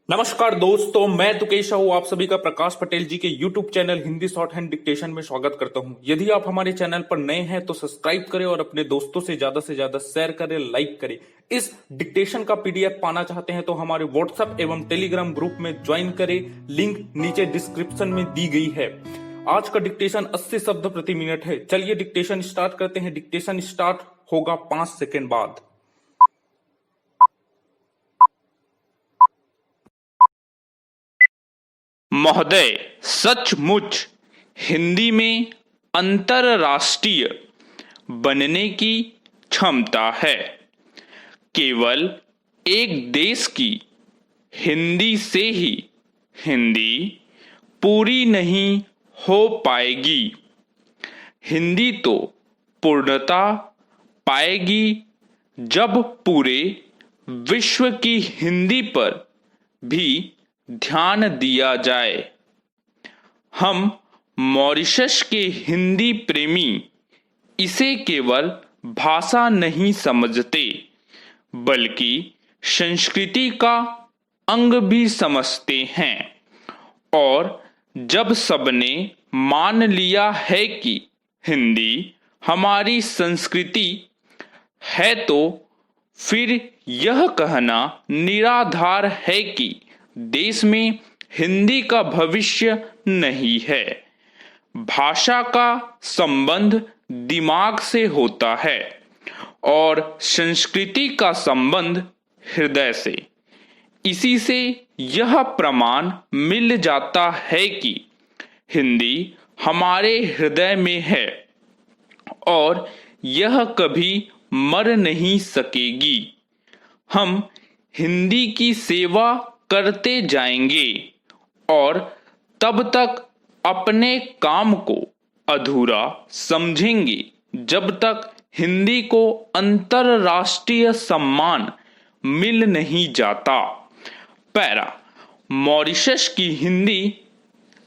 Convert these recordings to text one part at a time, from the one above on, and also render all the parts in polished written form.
नमस्कार दोस्तों, मैं तुकेश हूँ। आप सभी का प्रकाश पटेल जी के YouTube channel Hindi short hand dictation में स्वागत करता हूँ। यदि आप हमारे चैनल पर नए हैं तो सब्सक्राइब करें और अपने दोस्तों से ज्यादा शेयर करें, लाइक करें। इस डिक्टेशन का PDF पाना चाहते हैं तो हमारे WhatsApp एवं टेलीग्राम ग्रुप में ज्वाइन करें। लिंक नीचे डिस्क्रिप्शन में दी गई है। आज का डिक्टेशन 80 शब्द प्रति मिनट है। चलिए डिक्टेशन स्टार्ट करते हैं। डिक्टेशन स्टार्ट होगा 5 सेकेंड बाद। महोदय, सचमुच हिंदी में अंतरराष्ट्रीय बनने की क्षमता है। केवल एक देश की हिंदी से ही हिंदी पूरी नहीं हो पाएगी। हिंदी तो पूर्णता पाएगी जब पूरे विश्व की हिंदी पर भी ध्यान दिया जाए। हम मॉरिशस के हिंदी प्रेमी इसे केवल भाषा नहीं समझते बल्कि संस्कृति का अंग भी समझते हैं। और जब सबने मान लिया है कि हिंदी हमारी संस्कृति है तो फिर यह कहना निराधार है कि देश में हिंदी का भविष्य नहीं है। भाषा का संबंध दिमाग से होता है और संस्कृति का संबंध हृदय से। इसी से यह प्रमाण मिल जाता है कि हिंदी हमारे हृदय में है और यह कभी मर नहीं सकेगी। हम हिंदी की सेवा करते जाएंगे और तब तक अपने काम को अधूरा समझेंगे जब तक हिंदी को अंतरराष्ट्रीय सम्मान मिल नहीं जाता। पैरा, मॉरिशस की हिंदी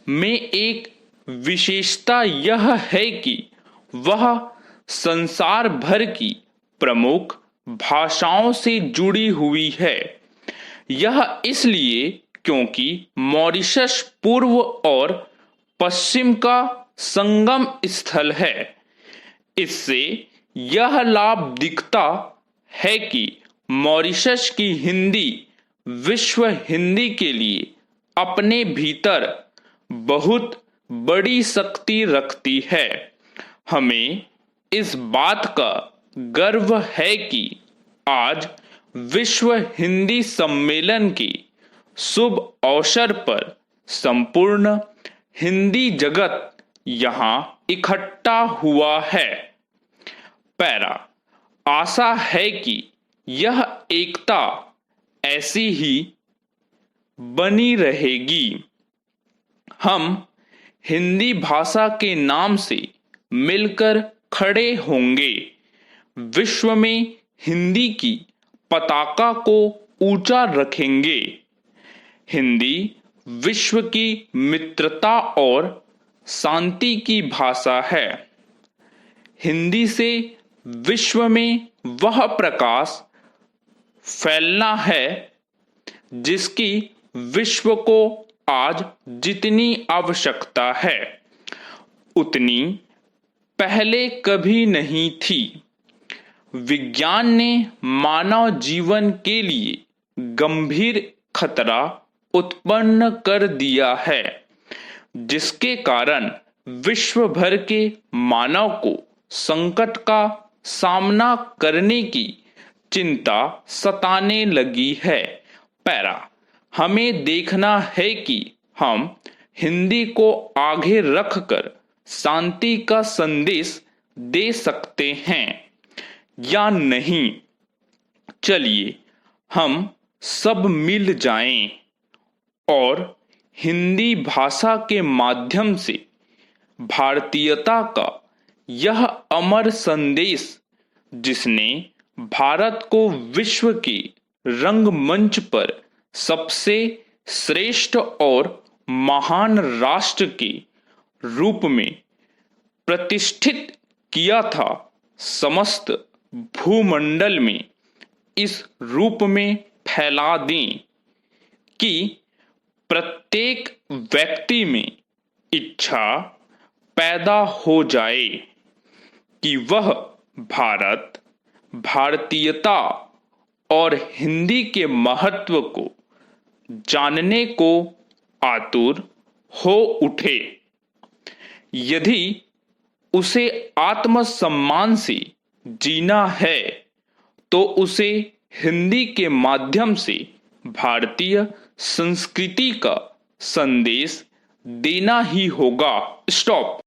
में एक विशेषता यह है कि वह संसार भर की प्रमुख भाषाओं से जुड़ी हुई है। यह इसलिए क्योंकि मॉरिशस पूर्व और पश्चिम का संगम स्थल है। इससे यह लाभ दिखता है कि मॉरिशस की हिंदी विश्व हिंदी के लिए अपने भीतर बहुत बड़ी शक्ति रखती है। हमें इस बात का गर्व है कि आज विश्व हिंदी सम्मेलन के शुभ अवसर पर संपूर्ण हिंदी जगत यहाँ इकट्ठा हुआ है। पैरा, आशा है कि यह एकता ऐसी ही बनी रहेगी। हम हिंदी भाषा के नाम से मिलकर खड़े होंगे। विश्व में हिंदी की पताका को ऊंचा रखेंगे। हिंदी विश्व की मित्रता और शांति की भाषा है। हिंदी से विश्व में वह प्रकाश फैलना है जिसकी विश्व को आज जितनी आवश्यकता है उतनी पहले कभी नहीं थी। विज्ञान ने मानव जीवन के लिए गंभीर खतरा उत्पन्न कर दिया है जिसके कारण विश्व भर के मानव को संकट का सामना करने की चिंता सताने लगी है। पैरा, हमें देखना है कि हम हिंदी को आगे रखकर शांति का संदेश दे सकते हैं या नहीं। चलिए हम सब मिल जाएं और हिंदी भाषा के माध्यम से भारतीयता का यह अमर संदेश जिसने भारत को विश्व के रंगमंच पर सबसे श्रेष्ठ और महान राष्ट्र के रूप में प्रतिष्ठित किया था, समस्त भूमंडल में इस रूप में फैला दें कि प्रत्येक व्यक्ति में इच्छा पैदा हो जाए कि वह भारत, भारतीयता और हिंदी के महत्व को जानने को आतुर हो उठे। यदि उसे आत्मसम्मान से जीना है तो उसे हिंदी के माध्यम से भारतीय संस्कृति का संदेश देना ही होगा। स्टॉप।